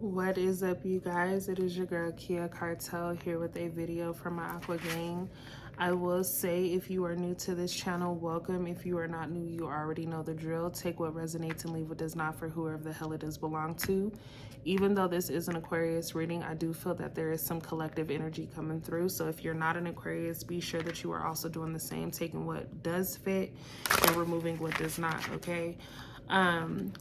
What is up, you guys? It is your girl Kia Cartel here with a video from my Aqua gang. I will say, if you are new to this channel, welcome. If you are not new, you already know the drill. Take what resonates and leave what does not for whoever the hell it does belong to. Even though this is an Aquarius reading, I do feel that there is some collective energy coming through. So if you're not an Aquarius, be sure that you are also doing the same, taking what does fit and removing what does not, okay?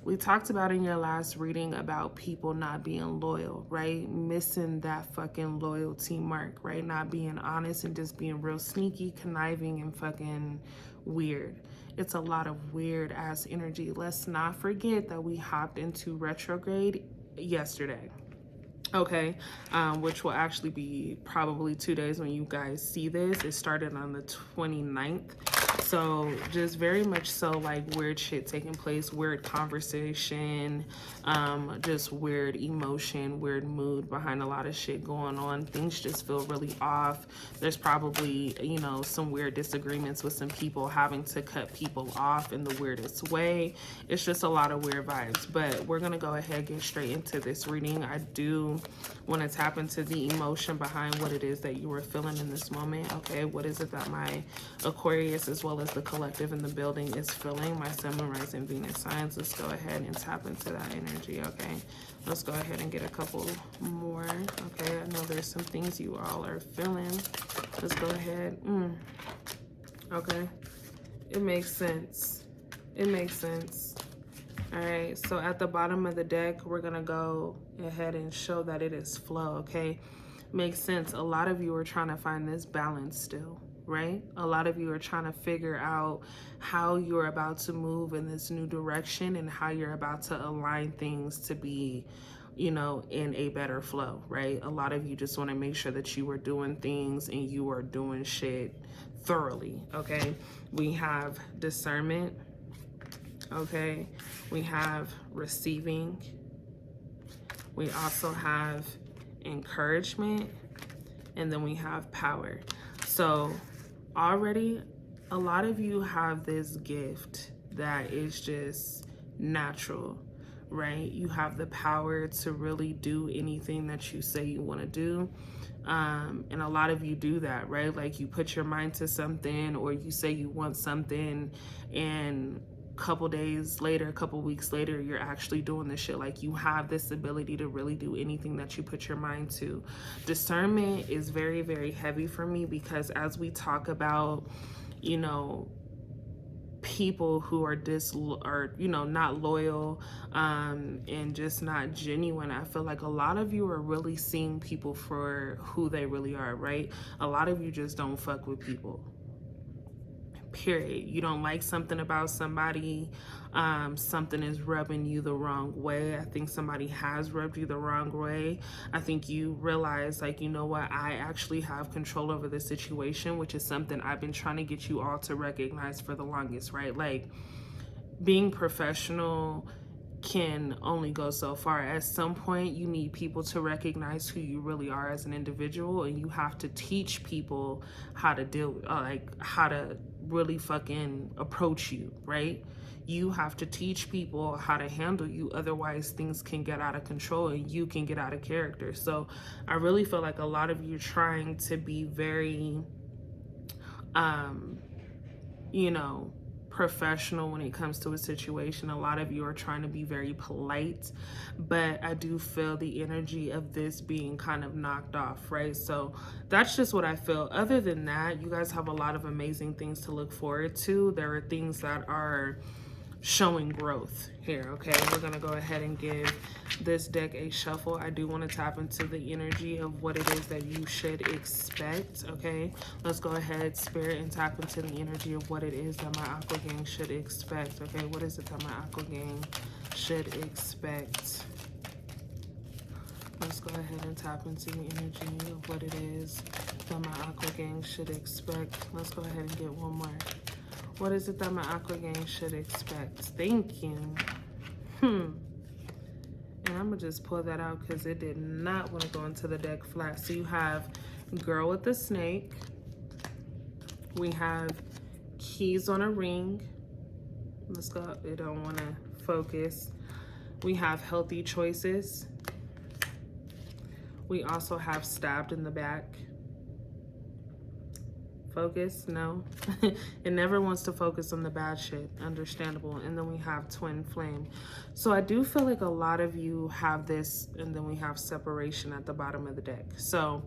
We talked about in your last reading about people not being loyal, right? Missing that fucking loyalty mark, right? Not being honest and just being real sneaky, conniving, and fucking weird. It's a lot of weird ass energy. Let's not forget that we hopped into retrograde yesterday. Okay, which will actually be probably 2 days when you guys see this. It started on the 29th. So just very much so like weird shit taking place, weird conversation, just weird emotion, weird mood behind a lot of shit going on. Things just feel really off. There's probably, you know, some weird disagreements with some people, having to cut people off in the weirdest way. It's just a lot of weird vibes, but we're gonna go ahead and get straight into this reading. I do want to tap into the emotion behind what it is that you were feeling in this moment. Okay, what is it that my Aquarius as well as the collective in the building is feeling? My Sun, Moon, Rising, Venus signs. Let's go ahead and tap into that energy. Okay, let's go ahead and get a couple more. Okay, I know there's some things you all are feeling. Let's go ahead. Okay, it makes sense. It makes sense. All right, so at the bottom of the deck, we're gonna go ahead and show that it is flow, okay? Makes sense. A lot of you are trying to find this balance still, right? A lot of you are trying to figure out how you're about to move in this new direction and how you're about to align things to be, you know, in a better flow, right? A lot of you just want to make sure that you are doing things and you are doing shit thoroughly, okay? We have discernment. Okay, we have receiving. We also have encouragement, and then we have power. So already a lot of you have this gift that is just natural, right? You have the power to really do anything that you say you want to do. And a lot of you do that, right? Like you put your mind to something, or you say you want something, and couple days later, a couple weeks later, you're actually doing this shit. Like you have this ability to really do anything that you put your mind to. Discernment is very, very heavy for me, because as we talk about, you know, people who are you know, not loyal, and just not genuine, I feel like a lot of you are really seeing people for who they really are, right? A lot of you just don't fuck with people, period. You don't like something about somebody, something is rubbing you the wrong way. I think somebody has rubbed you the wrong way. I think you realize, like, you know what, I actually have control over the situation, which is something I've been trying to get you all to recognize for the longest, right? Like, being professional can only go so far. At some point, you need people to recognize who you really are as an individual, and you have to teach people how to deal with, like, how to really fucking approach you, right? You have to teach people how to handle you, otherwise things can get out of control and you can get out of character. So I really feel like a lot of you trying to be very, you know, professional when it comes to a situation. A lot of you are trying to be very polite, but I do feel the energy of this being kind of knocked off, right? So that's just what I feel. Other than that, you guys have a lot of amazing things to look forward to. There are things that are showing growth here, okay? We're gonna go ahead and give this deck a shuffle. I do want to tap into the energy of what it is that you should expect, okay? Let's go ahead, Spirit, and tap into the energy of what it is that my Aqua gang should expect, okay? What is it that my Aqua gang should expect? Let's go ahead and tap into the energy of what it is that my Aqua gang should expect. Let's go ahead and get one more. What is it that my Aqua gang should expect? Thank you. And I'm gonna just pull that out because it did not want to go into the deck flat. So you have Girl with the Snake. We have Keys on a Ring. Let's go. It don't want to focus. We have Healthy Choices. We also have stabbed in the back. Focus, no. It never wants to focus on the bad shit, understandable. And then we have twin flame. So I do feel like a lot of you have this, and then we have separation at the bottom of the deck. So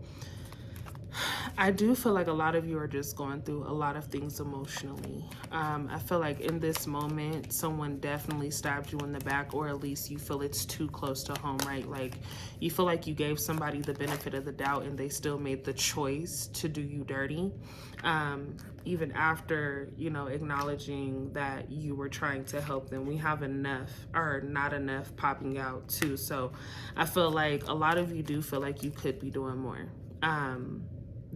I do feel like a lot of you are just going through a lot of things emotionally. I feel like in this moment, someone definitely stabbed you in the back, or at least you feel it's too close to home, right? Like you feel like you gave somebody the benefit of the doubt and they still made the choice to do you dirty. Even after, you know, acknowledging that you were trying to help them. We have enough or not enough popping out too. So I feel like a lot of you do feel like you could be doing more.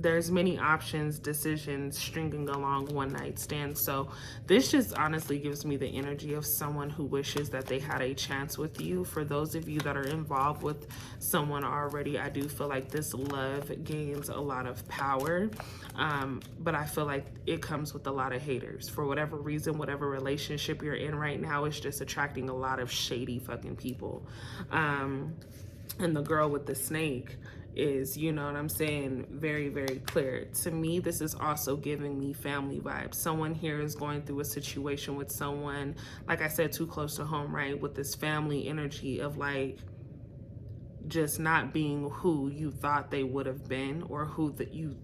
There's many options, decisions, stringing along one night stands. So this just honestly gives me the energy of someone who wishes that they had a chance with you. For those of you that are involved with someone already, I do feel like this love gains a lot of power. But I feel like it comes with a lot of haters. For whatever reason, whatever relationship you're in right now, it's just attracting a lot of shady fucking people. And the girl with the snake is, you know what I'm saying, very, very clear. To me, this is also giving me family vibes. Someone here is going through a situation with someone, like I said, too close to home, right? With this family energy of like just not being who you thought they would have been, or who that you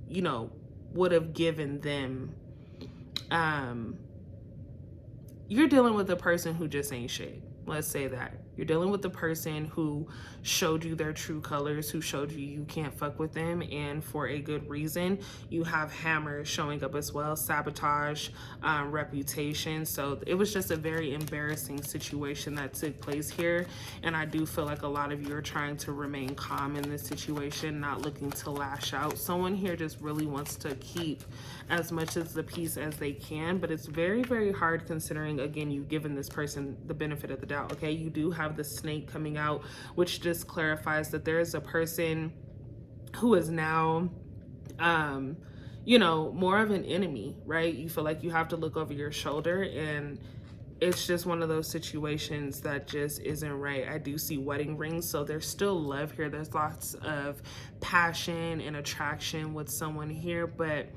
know would have given them. You're dealing with a person who just ain't shit. Let's say that. You're dealing with the person who showed you their true colors, who showed you can't fuck with them, and for a good reason. You have hammers showing up as well, sabotage, reputation. So it was just a very embarrassing situation that took place here. And I do feel like a lot of you are trying to remain calm in this situation, not looking to lash out. Someone here just really wants to keep as much as the peace as they can, but it's very, very hard considering, again, you've given this person the benefit of the doubt, okay? You do have the snake coming out, which just clarifies that there is a person who is now, you know, more of an enemy, right? You feel like you have to look over your shoulder, and it's just one of those situations that just isn't right. I do see wedding rings, so there's still love here. There's lots of passion and attraction with someone here, but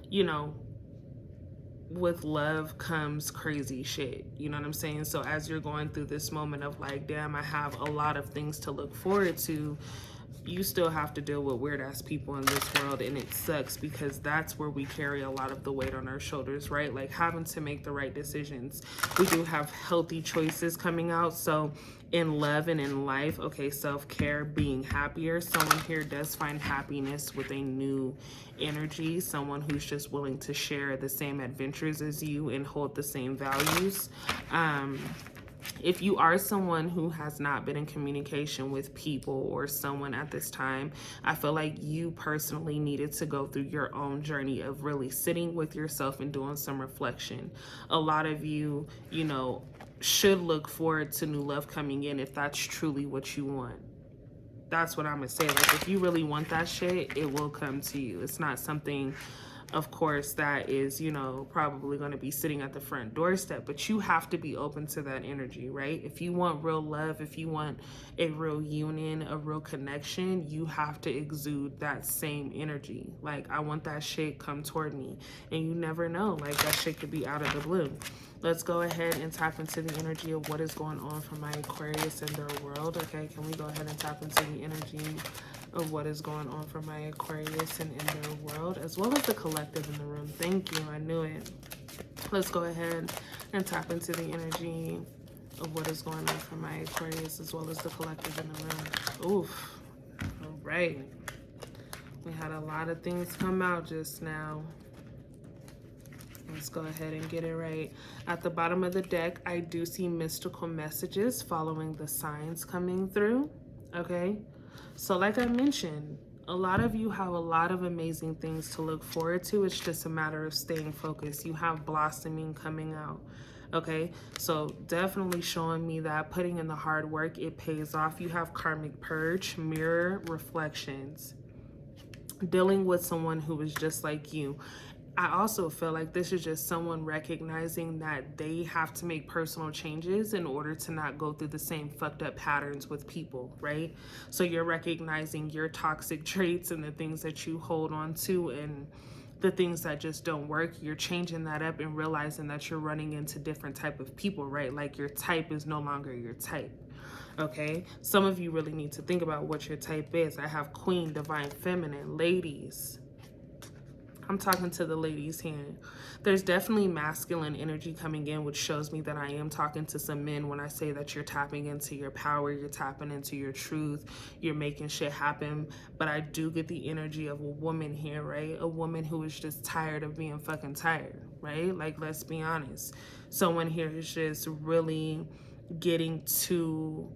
you know, with love comes crazy shit. You know what I'm saying? So as you're going through this moment of like, damn, I have a lot of things to look forward to, you still have to deal with weird ass people in this world, and it sucks because that's where we carry a lot of the weight on our shoulders, right? Like having to make the right decisions. We do have healthy choices coming out. So in love and in life, okay, self-care, being happier. Someone here does find happiness with a new energy, someone who's just willing to share the same adventures as you and hold the same values. If you are someone who has not been in communication with people or someone at this time, I feel like you personally needed to go through your own journey of really sitting with yourself and doing some reflection. A lot of you, you know, should look forward to new love coming in if that's truly what you want. That's what I'm gonna say. Like, if you really want that shit, it will come to you. It's not something, of course, that is, you know, probably going to be sitting at the front doorstep, but you have to be open to that energy, right? If you want real love, if you want a real union, a real connection, you have to exude that same energy. Like, I want that shit, come toward me. And you never know, like, that shit could be out of the blue. Let's go ahead and tap into the energy of what is going on for my Aquarius in their world. Okay, can we go ahead and tap into the energy of what is going on for my Aquarius and in their world, as well as the collective in the room? Thank you, I knew it. Let's go ahead and tap into the energy of what is going on for my Aquarius, as well as the collective in the room. Oof. All right. We had a lot of things come out just now. Let's go ahead and get it right. At the bottom of the deck, I do see mystical messages following the signs coming through, okay? So like I mentioned, a lot of you have a lot of amazing things to look forward to. It's just a matter of staying focused. You have blossoming coming out, okay? So definitely showing me that putting in the hard work, it pays off. You have karmic purge, mirror, reflections, dealing with someone who is just like you. I also feel like this is just someone recognizing that they have to make personal changes in order to not go through the same fucked up patterns with people, right? So you're recognizing your toxic traits and the things that you hold on to and the things that just don't work. You're changing that up and realizing that you're running into different type of people, right? Like your type is no longer your type. Okay, some of you really need to think about what your type is. I have Queen, Divine Feminine. Ladies, I'm talking to the ladies here. There's definitely masculine energy coming in, which shows me that I am talking to some men when I say that you're tapping into your power, you're tapping into your truth, you're making shit happen. But I do get the energy of a woman here, right? A woman who is just tired of being fucking tired, right? Like, let's be honest. Someone here is just really getting to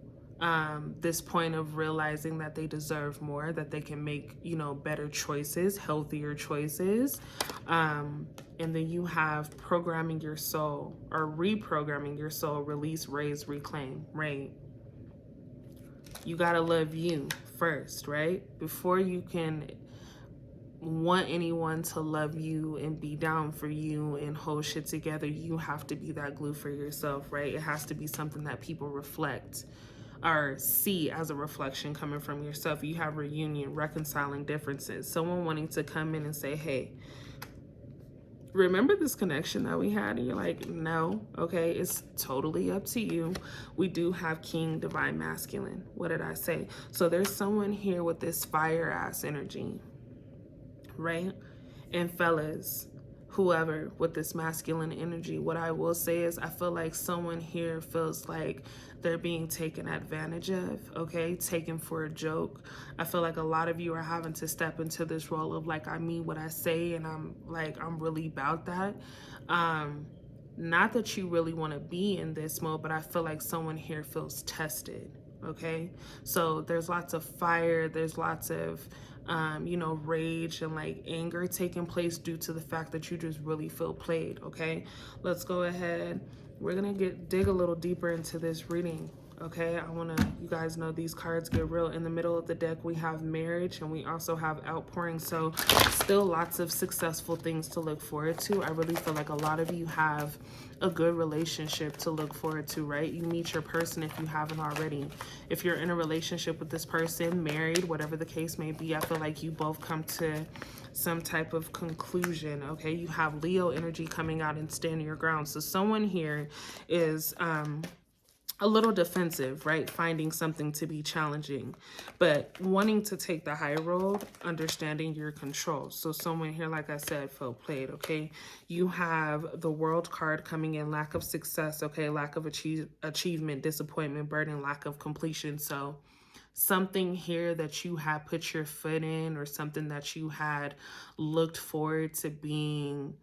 this point of realizing that they deserve more, that they can make, you know, better choices, healthier choices. And then you have programming your soul or reprogramming your soul, release, raise, reclaim, right? You got to love you first, right? Before you can want anyone to love you and be down for you and hold shit together, you have to be that glue for yourself, right? It has to be something that people reflect or see as a reflection coming from yourself. You have reunion, reconciling differences, someone wanting to come in and say, hey, remember this connection that we had? And you're like, no. Okay, it's totally up to you. We do have King, Divine Masculine. What did I say? So there's someone here with this fire ass energy, right? And fellas, whoever with this masculine energy, what I will say is I feel like someone here feels like they're being taken advantage of, okay, taken for a joke. I feel like a lot of you are having to step into this role of like, I mean what I say, and I'm really about that. Not that you really want to be in this mode, but I feel like someone here feels tested, okay? So there's lots of fire, there's lots of you know, rage and like anger taking place due to the fact that you just really feel played, okay? Let's go ahead. We're gonna dig a little deeper into this reading, okay? I wanna, you guys know these cards get real. In the middle of the deck, we have marriage and we also have outpouring. So still lots of successful things to look forward to. I really feel like a lot of you have a good relationship to look forward to, right? You meet your person if you haven't already. If you're in a relationship with this person, married, whatever the case may be, I feel like you both come to some type of conclusion, okay? You have Leo energy coming out and standing your ground. So someone here is a little defensive, right? Finding something to be challenging, but wanting to take the high road, understanding your control. So someone here, like I said, felt played, okay? You have the World card coming in, lack of success, okay? Lack of achievement, disappointment, burden, lack of completion. So something here that you had put your foot in or something that you had looked forward to being,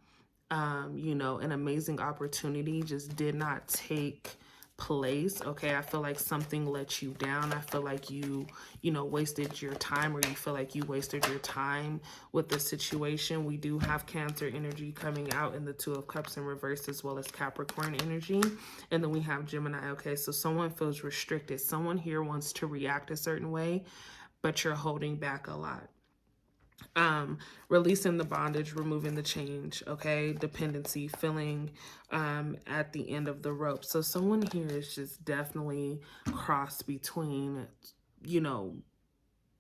you know, an amazing opportunity just did not take place, okay? I feel like something let you down. I feel like you know, wasted your time, or you feel like you wasted your time with the situation. We do have Cancer energy coming out in the Two of Cups in reverse, as well as Capricorn energy. And then we have Gemini, okay? So someone feels restricted. Someone here wants to react a certain way, but you're holding back a lot. Releasing the bondage, removing the change, okay? Dependency, feeling at the end of the rope. So someone here is just definitely crossed between, you know,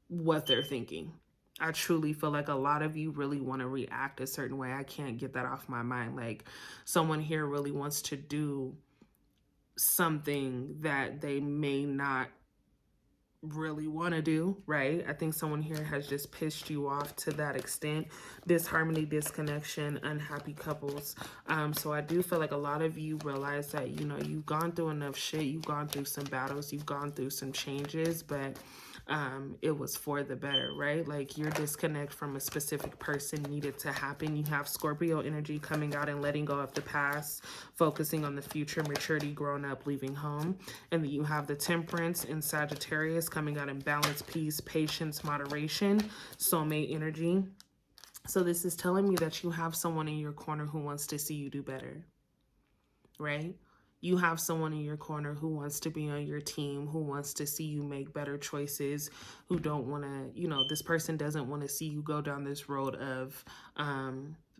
what they're thinking. I truly feel like a lot of you really want to react a certain way. I can't get that off my mind. Like someone here really wants to do something that they may not really want to do, right? I think someone here has just pissed you off to that extent. Disharmony, disconnection, unhappy couples. So I do feel like a lot of you realize that, you know, you've gone through enough shit, you've gone through some battles, you've gone through some changes, but it was for the better, right? Like your disconnect from a specific person needed to happen. You have Scorpio energy coming out and letting go of the past, focusing on the future, maturity, growing up, leaving home. And then you have the Temperance in Sagittarius coming out in balance, peace, patience, moderation, soulmate energy. So this is telling me that you have someone in your corner who wants to see you do better, right? You have someone in your corner who wants to be on your team, who wants to see you make better choices, who don't want to, you know, this person doesn't want to see you go down this road of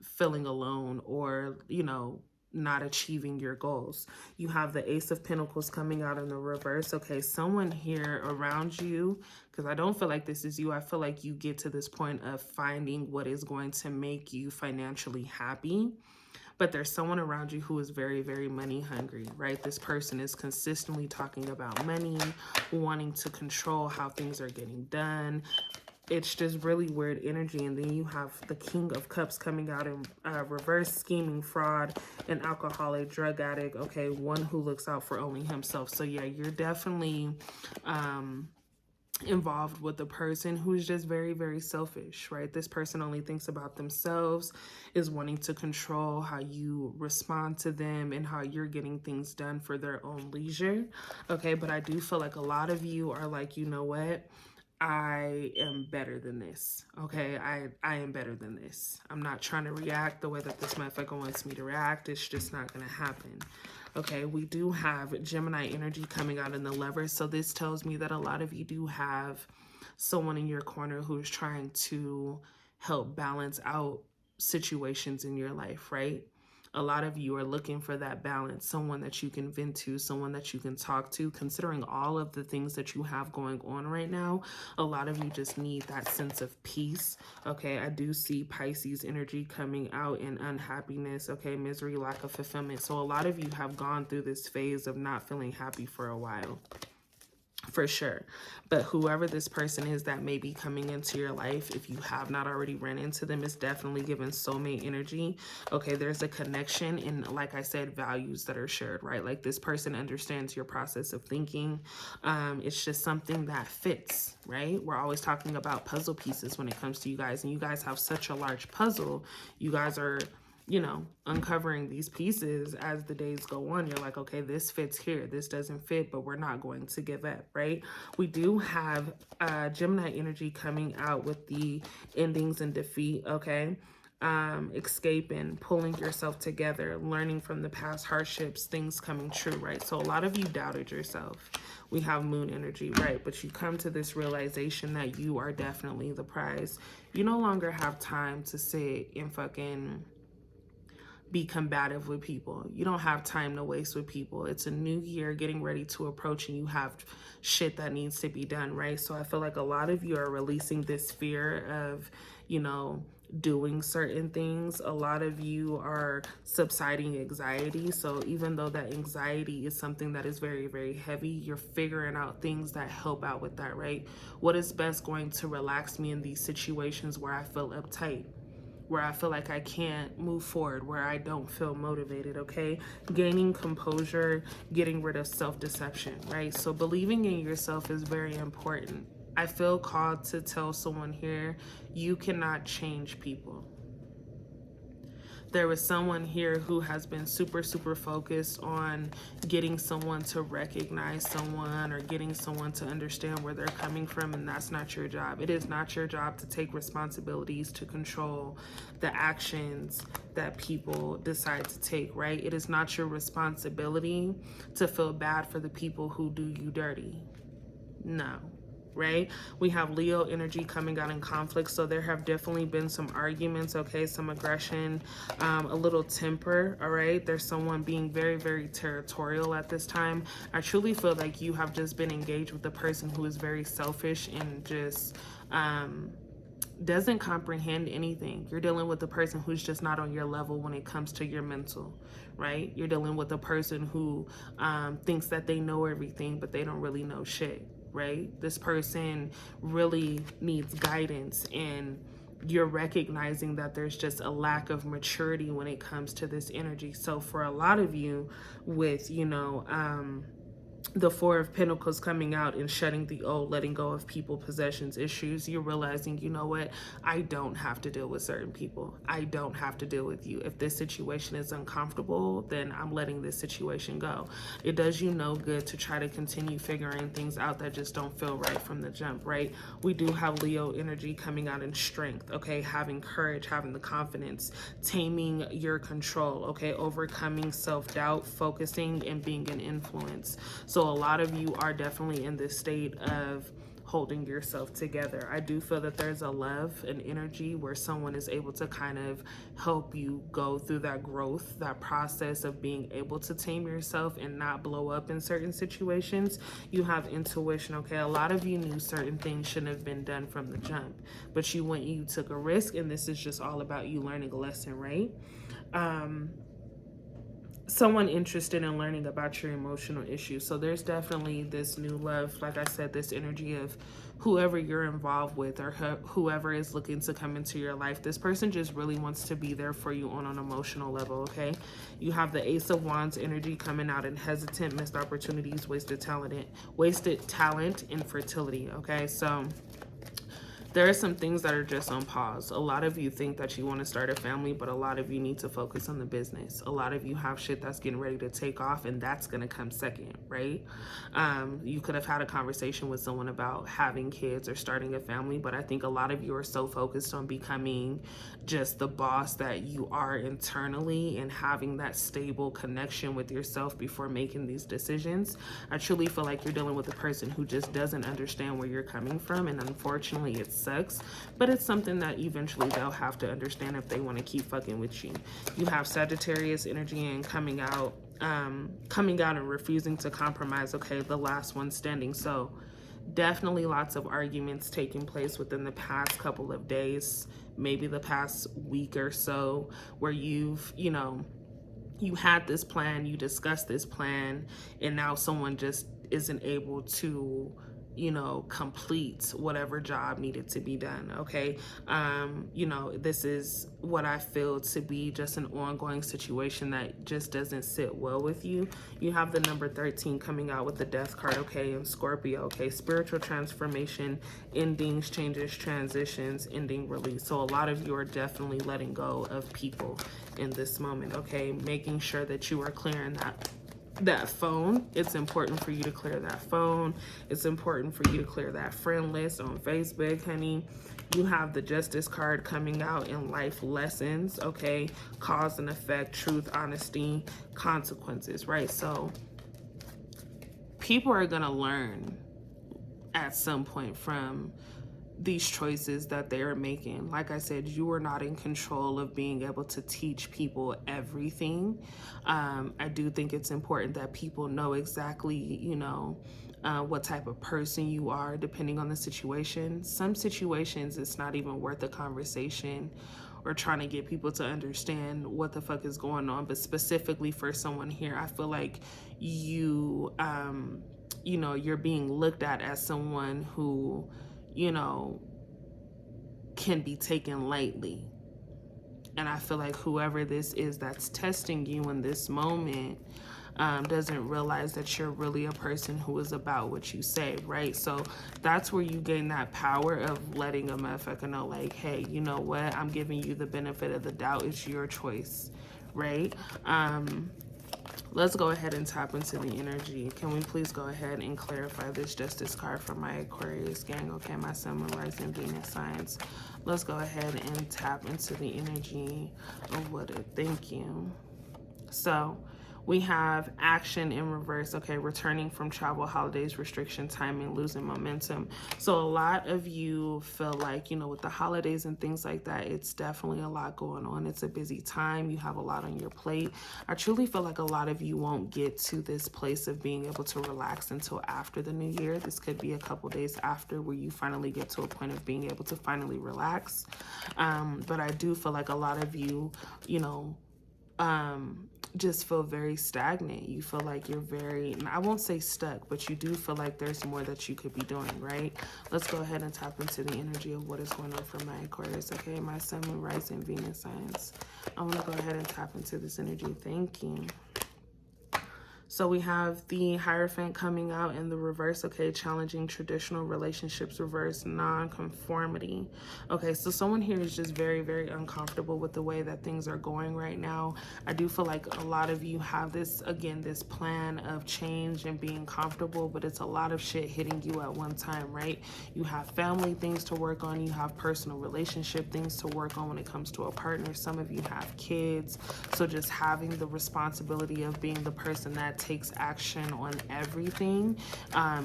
feeling alone or, you know, not achieving your goals. You have the Ace of Pentacles coming out in the reverse. Okay, someone here around you, because I don't feel like this is you. I feel like you get to this point of finding what is going to make you financially happy. But there's someone around you who is very, very money hungry, right? This person is consistently talking about money, wanting to control how things are getting done. It's just really weird energy. And then you have the King of Cups coming out in reverse, scheming, fraud, an alcoholic, drug addict. Okay, one who looks out for only himself. So yeah, you're definitely involved with a person who's just very, very selfish, right? This person only thinks about themselves, is wanting to control how you respond to them and how you're getting things done for their own leisure. Okay, but I do feel like a lot of you are like, you know what? I am better than this. Okay, I am better than this. I'm not trying to react the way that this motherfucker wants me to react. It's just not gonna happen. Okay, we do have Gemini energy coming out in the Lovers. So this tells me that a lot of you do have someone in your corner who's trying to help balance out situations in your life, right? A lot of you are looking for that balance, someone that you can vent to, someone that you can talk to. Considering all of the things that you have going on right now, a lot of you just need that sense of peace. Okay, I do see Pisces energy coming out in unhappiness, okay, misery, lack of fulfillment. So a lot of you have gone through this phase of not feeling happy for a while. For sure. But whoever this person is that may be coming into your life, if you have not already ran into them, is definitely given soulmate energy. Okay, there's a connection and, like I said, values that are shared, right? Like this person understands your process of thinking. It's just something that fits, right? We're always talking about puzzle pieces when it comes to you guys, and you guys have such a large puzzle. You guys are, you know, uncovering these pieces as the days go on. You're like, okay, this fits here, this doesn't fit, but we're not going to give up, right? We do have Gemini energy coming out with the endings and defeat, okay? Escaping, pulling yourself together, learning from the past hardships, things coming true, right? So a lot of you doubted yourself. We have Moon energy, right? But you come to this realization that you are definitely the prize. You no longer have time to sit and fucking be combative with people. You don't have time to waste with people. It's a new year getting ready to approach and you have shit that needs to be done, right? So I feel like a lot of you are releasing this fear of, you know, doing certain things. A lot of you are subsiding anxiety. So even though that anxiety is something that is very, very heavy, you're figuring out things that help out with that, right? What is best going to relax me in these situations where I feel uptight, where I feel like I can't move forward, where I don't feel motivated, okay? Gaining composure, getting rid of self-deception, right? So believing in yourself is very important. I feel called to tell someone here, you cannot change people. There was someone here who has been super, super focused on getting someone to recognize someone or getting someone to understand where they're coming from, and that's not your job. It is not your job to take responsibilities to control the actions that people decide to take, right? It is not your responsibility to feel bad for the people who do you dirty. No. Right? We have Leo energy coming out in conflict. So there have definitely been some arguments, okay? Some aggression, a little temper, all right? There's someone being very, very territorial at this time. I truly feel like you have just been engaged with a person who is very selfish and just doesn't comprehend anything. You're dealing with a person who's just not on your level when it comes to your mental, right? You're dealing with a person who thinks that they know everything, but they don't really know shit, right? This person really needs guidance, and you're recognizing that there's just a lack of maturity when it comes to this energy. So for a lot of you with, you know, the Four of Pentacles coming out and shutting the old, letting go of people, possessions, issues, you're realizing, you know what, I don't have to deal with certain people. I don't have to deal with you. If this situation is uncomfortable, then I'm letting this situation go. It does you no good to try to continue figuring things out that just don't feel right from the jump, right? We do have Leo energy coming out in strength, okay? Having courage, having the confidence, taming your control, okay? Overcoming self-doubt, focusing, and being an influence. So a lot of you are definitely in this state of holding yourself together. I do feel that there's a love and energy where someone is able to kind of help you go through that growth, that process of being able to tame yourself and not blow up in certain situations. You have intuition, okay? A lot of you knew certain things shouldn't have been done from the jump, but you took a risk, and this is just all about you learning a lesson, right? Someone interested in learning about your emotional issues. So there's definitely this new love, like I said, this energy of whoever you're involved with or whoever is looking to come into your life. This person just really wants to be there for you on an emotional level, okay? You have the Ace of Wands energy coming out in hesitant, missed opportunities, wasted talent, infertility, okay? So there are some things that are just on pause. A lot of you think that you want to start a family, but a lot of you need to focus on the business. A lot of you have shit that's getting ready to take off, and that's going to come second, right? You could have had a conversation with someone about having kids or starting a family, but I think a lot of you are so focused on becoming just the boss that you are internally and having that stable connection with yourself before making these decisions. I truly feel like you're dealing with a person who just doesn't understand where you're coming from, and unfortunately it's sucks, but it's something that eventually they'll have to understand if they want to keep fucking with you. You have Sagittarius energy and coming out and refusing to compromise, okay, the last one standing. So definitely lots of arguments taking place within the past couple of days, maybe the past week or so, where you had this plan, you discussed this plan, and now someone just isn't able to complete whatever job needed to be done, okay? This is what I feel to be just an ongoing situation that just doesn't sit well with you. You have the number 13 coming out with the Death card, okay, and Scorpio, okay? Spiritual transformation, endings, changes, transitions, ending, release. So a lot of you are definitely letting go of people in this moment, okay? Making sure that you are clearing that phone. It's important for you to clear that phone. It's important for you to clear that friend list on Facebook, honey. You have the Justice card coming out in life lessons, okay? Cause and effect, truth, honesty, consequences, right? So people are gonna learn at some point from these choices that they are making. Like I said, you are not in control of being able to teach people everything. I do think it's important that people know exactly, what type of person you are depending on the situation. Some situations, it's not even worth a conversation or trying to get people to understand what the fuck is going on. But specifically for someone here, I feel like you're being looked at as someone who can be taken lightly. And I feel like whoever this is that's testing you in this moment doesn't realize that you're really a person who is about what you say, right? So that's where you gain that power of letting a motherfucker know, like, hey, you know what? I'm giving you the benefit of the doubt. It's your choice, right? Let's go ahead and tap into the energy. Can we please go ahead and clarify this Justice card for my Aquarius gang? Okay, my Sun, Moon, Rising, Venus signs. Let's go ahead and tap into the energy of what it, thank you. So we have action in reverse, okay, returning from travel, holidays, restriction, timing, losing momentum. So a lot of you feel like, with the holidays and things like that, it's definitely a lot going on. It's a busy time. You have a lot on your plate. I truly feel like a lot of you won't get to this place of being able to relax until after the new year. This could be a couple days after where you finally get to a point of being able to finally relax. But I do feel like a lot of you, just feel very stagnant. You feel like you're very, I won't say stuck, but you do feel like there's more that you could be doing, right? Let's go ahead and tap into the energy of what is going on for my Aquarius, okay? My Sun, Moon, Rising, Venus signs. I want to go ahead and tap into this energy. Thank you. So we have the Hierophant coming out in the reverse, okay, challenging traditional relationships, reverse, non-conformity. Okay, so someone here is just very, very uncomfortable with the way that things are going right now. I do feel like a lot of you have this, again, this plan of change and being comfortable, but it's a lot of shit hitting you at one time, right? You have family things to work on. You have personal relationship things to work on when it comes to a partner. Some of you have kids. So just having the responsibility of being the person that takes action on everything.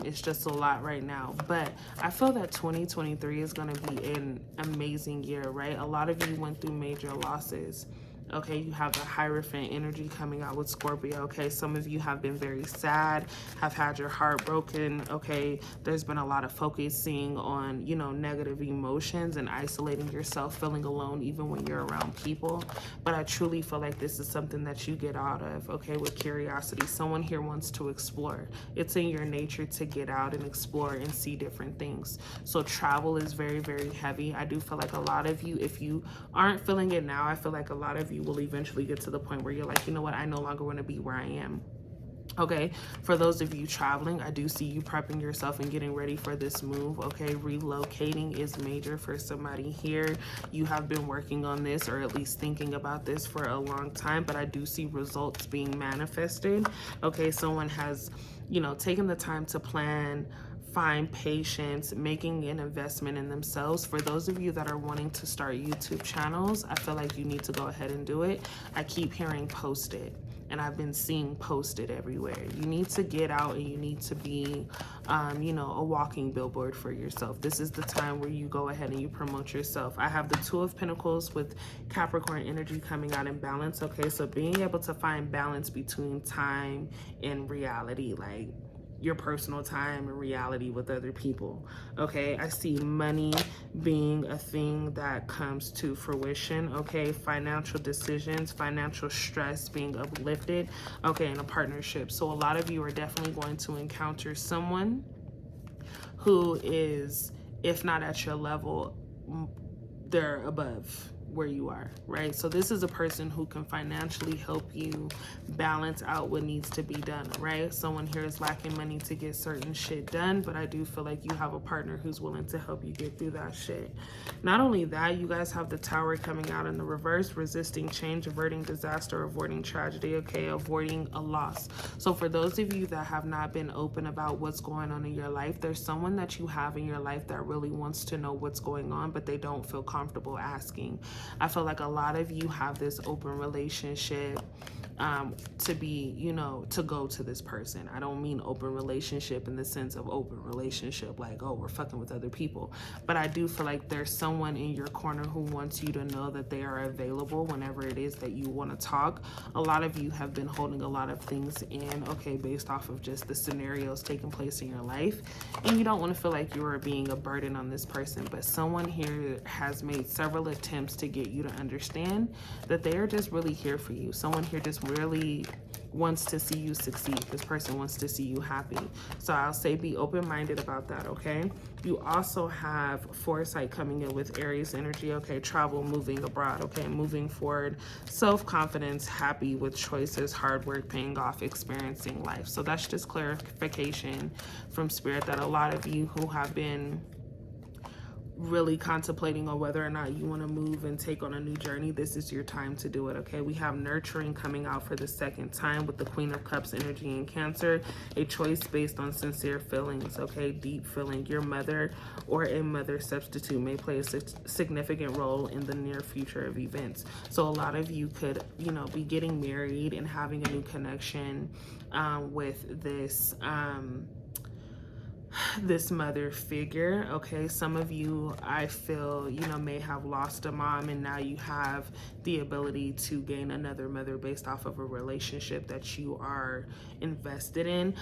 It's just a lot right now, but I feel that 2023 is going to be an amazing year, right? A lot of you went through major losses. Okay, you have the Hierophant energy coming out with Scorpio. Okay, some of you have been very sad, have had your heart broken. Okay, there's been a lot of focusing on, you know, negative emotions and isolating yourself, feeling alone even when you're around people. But I truly feel like this is something that you get out of, okay, with curiosity. Someone here wants to explore. It's in your nature to get out and explore and see different things. So travel is very, very heavy. I do feel like a lot of you, if you aren't feeling it now, I feel like a lot of you will eventually get to the point where you're like, you know what, I no longer want to be where I am. Okay, for those of you traveling, I do see you prepping yourself and getting ready for this move. Okay, relocating is major for somebody here. You have been working on this, or at least thinking about this, for a long time, but I do see results being manifested. Okay, someone has, you know, taken the time to plan, find patience, making an investment in themselves. For those of you that are wanting to start YouTube channels, I feel like you need to go ahead and do it. I keep hearing post it, and I've been seeing posted everywhere. You need to get out and you need to be, you know, a walking billboard for yourself. This is the time where you go ahead and you promote yourself. I have the Two of Pentacles with Capricorn energy coming out in balance. Okay, so being able to find balance between time and reality, like your personal time and reality with other people. Okay, I see money being a thing that comes to fruition. Okay, financial decisions, financial stress being uplifted. Okay, in a partnership. So a lot of you are definitely going to encounter someone who is, if not at your level, they're above where you are, right? So this is a person who can financially help you balance out what needs to be done, right? Someone here is lacking money to get certain shit done, but I do feel like you have a partner who's willing to help you get through that shit. Not only that, you guys have the Tower coming out in the reverse, resisting change, averting disaster, avoiding tragedy, okay, avoiding a loss. So for those of you that have not been open about what's going on in your life, there's someone that you have in your life that really wants to know what's going on, but they don't feel comfortable asking. I feel like a lot of you have this open relationship to be, you know, to go to this person. I don't mean open relationship in the sense of open relationship, like, oh, we're fucking with other people. But I do feel like there's someone in your corner who wants you to know that they are available whenever it is that you want to talk. A lot of you have been holding a lot of things in, okay, based off of just the scenarios taking place in your life. And you don't want to feel like you are being a burden on this person. But someone here has made several attempts to get you to understand that they are just really here for you. Someone here just really wants to see you succeed. This person wants to see you happy. So I'll say be open-minded about that, okay? You also have foresight coming in with Aries energy, okay? Travel, moving abroad, okay? Moving forward, self-confidence, happy with choices, hard work paying off, experiencing life. So that's just clarification from Spirit that a lot of you who have been really contemplating on whether or not you want to move and take on a new journey, this is your time to do it, okay? We have nurturing coming out for the second time with the Queen of Cups energy in Cancer, a choice based on sincere feelings, okay? Deep feeling. Your mother or a mother substitute may play a significant role in the near future of events. So a lot of you could, you know, be getting married and having a new connection with this this mother figure, okay? Some of you, I feel, you know, may have lost a mom, and now you have the ability to gain another mother based off of a relationship that you are invested in.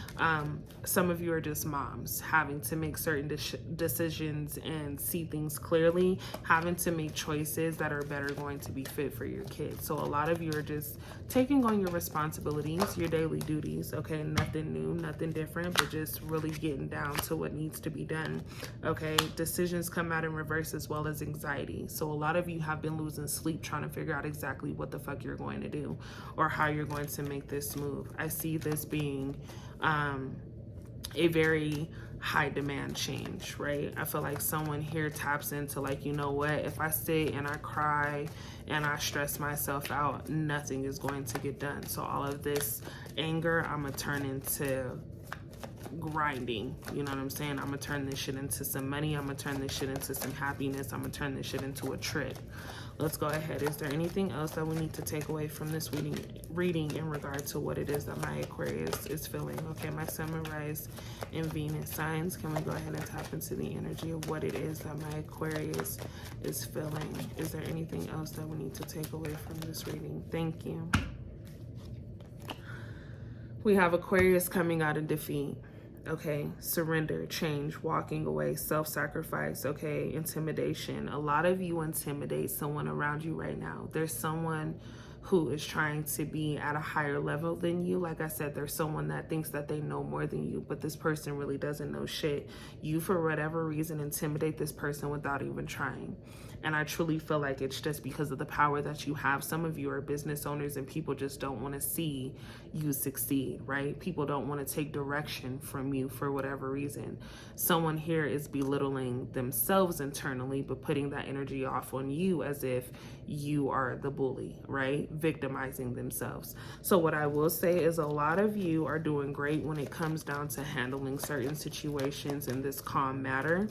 Some of you are just moms, having to make certain decisions and see things clearly, having to make choices that are better going to be fit for your kids. So a lot of you are just taking on your responsibilities, your daily duties, okay? Nothing new, nothing different, but just really getting down to what needs to be done, okay? Decisions come out in reverse, as well as anxiety. So a lot of you have been losing sleep trying to figure out exactly what the fuck you're going to do or how you're going to make this move. I see this being a very high demand change, right? I feel like someone here taps into, like, you know what, if I sit and I cry and I stress myself out, nothing is going to get done. So all of this anger, I'm gonna turn into grinding. You know what I'm saying? I'm gonna turn this shit into some money. I'm gonna turn this shit into some happiness. I'm gonna turn this shit into a trip. Let's go ahead. Is there anything else that we need to take away from this reading in regard to what it is that my Aquarius is feeling? Okay, my Sun, Rise, and Venus signs. Can we go ahead and tap into the energy of what it is that my Aquarius is feeling? Is there anything else that we need to take away from this reading? Thank you. We have Aquarius coming out of defeat. Okay, surrender, change, walking away, self-sacrifice, okay, intimidation. A lot of you intimidate someone around you right now. There's someone who is trying to be at a higher level than you. Like I said, there's someone that thinks that they know more than you, but this person really doesn't know shit. You, for whatever reason, intimidate this person without even trying. And I truly feel like it's just because of the power that you have. Some of you are business owners and people just don't want to see you succeed, right? People don't want to take direction from you for whatever reason. Someone here is belittling themselves internally, but putting that energy off on you as if you are the bully, right? Victimizing themselves. So what I will say is a lot of you are doing great when it comes down to handling certain situations in this calm matter.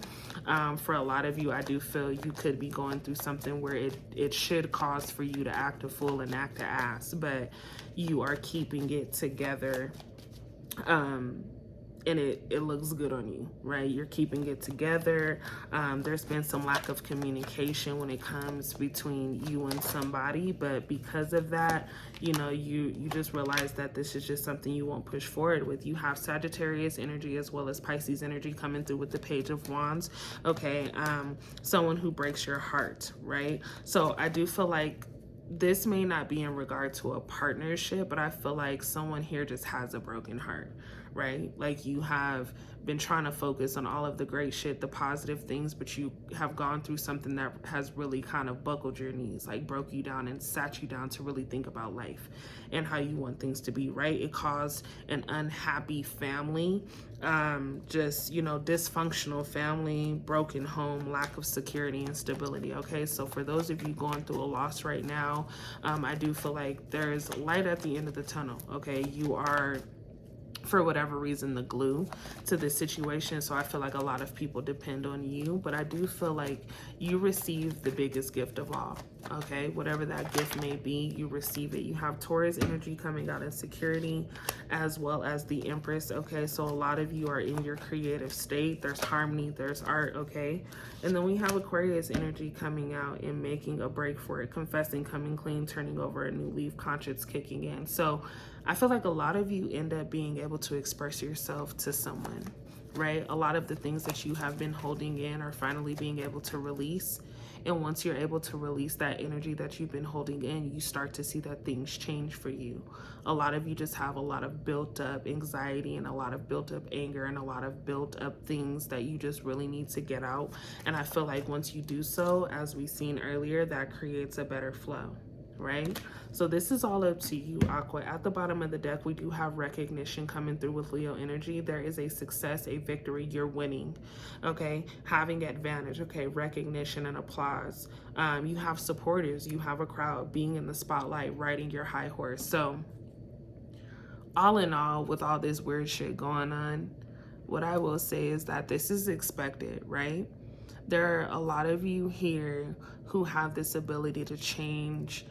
For a lot of you, I do feel you could be going through something where it should cause for you to act a fool and act a ass, but you are keeping it together. And it looks good on you, right? You're keeping it together. There's been some lack of communication when it comes between you and somebody, but because of that, you know, you just realize that this is just something you won't push forward with. You have Sagittarius energy as well as Pisces energy coming through with the Page of Wands, okay? Someone who breaks your heart, right? So I do feel like this may not be in regard to a partnership, but I feel like someone here just has a broken heart, right? Like you have been trying to focus on all of the great shit, the positive things, but you have gone through something that has really kind of buckled your knees, like broke you down and sat you down to really think about life and how you want things to be, right? It caused an unhappy family, just, you know, dysfunctional family, broken home, lack of security and stability, okay? So for those of you going through a loss right now, I do feel like there's light at the end of the tunnel, okay? You are, for whatever reason, the glue to this situation. So I feel like a lot of people depend on you, but I do feel like you receive the biggest gift of all, okay? Whatever that gift may be, you receive it. You have Taurus energy coming out in security as well as the Empress, okay? So a lot of you are in your creative state. There's harmony, there's art, okay? And then we have Aquarius energy coming out and making a break for it, confessing, coming clean, turning over a new leaf, conscience kicking in. So I feel like a lot of you end up being able to express yourself to someone, right? A lot of the things that you have been holding in are finally being able to release. And once you're able to release that energy that you've been holding in, you start to see that things change for you. A lot of you just have a lot of built up anxiety and a lot of built up anger and a lot of built up things that you just really need to get out. And I feel like once you do so, as we've seen earlier, that creates a better flow, right? So this is all up to you, Aqua. At the bottom of the deck, we do have recognition coming through with Leo energy. There is a success, a victory. You're winning, okay? Having advantage, okay? Recognition and applause. You have supporters. You have a crowd being in the spotlight, riding your high horse. So all in all, with all this weird shit going on, what I will say is that this is expected, right? There are a lot of you here who have this ability to change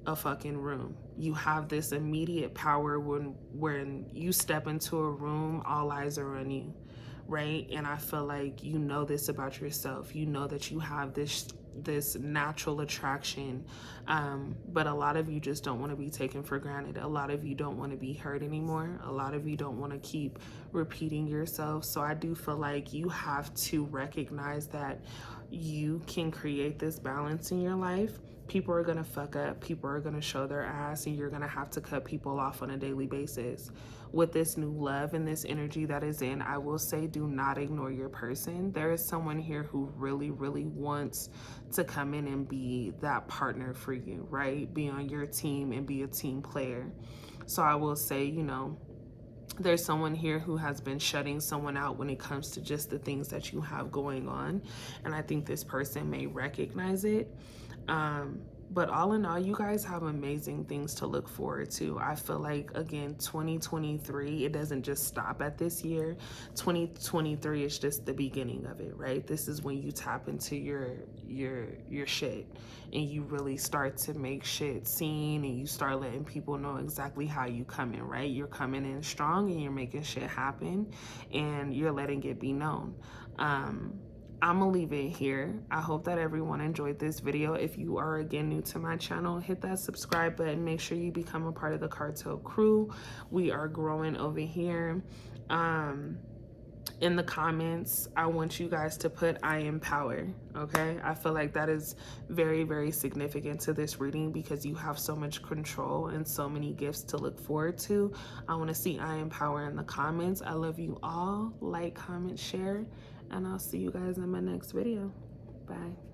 a fucking room. You have this immediate power when you step into a room, all eyes are on you, right? And I feel like you know this about yourself. You know that you have this natural attraction, but a lot of you just don't want to be taken for granted. A lot of you don't want to be hurt anymore. A lot of you don't want to keep repeating yourself. So I do feel like you have to recognize that you can create this balance in your life. People are going to fuck up, people are going to show their ass, and you're going to have to cut people off on a daily basis. With this new love and this energy that is in, I will say, do not ignore your person. There is someone here who really, really wants to come in and be that partner for you, right? Be on your team and be a team player. So I will say, you know, there's someone here who has been shutting someone out when it comes to just the things that you have going on. And I think this person may recognize it. But all in all, you guys have amazing things to look forward to. I feel like, again, 2023, it doesn't just stop at this year. 2023 is just the beginning of it, right? This is when you tap into your shit and you really start to make shit seen, and you start letting people know exactly how you come in, right? You're coming in strong and you're making shit happen and you're letting it be known. I'm gonna leave it here. I hope that everyone enjoyed this video. If you are again new to my channel, hit that subscribe button. Make sure you become a part of the cartel crew. We are growing over here. In the comments, I want you guys to put I am power, okay? I feel like that is very, very significant to this reading because you have so much control and so many gifts to look forward to. I want to see I am power in the comments. I love you all. Like, comment, share, and I'll see you guys in my next video. Bye.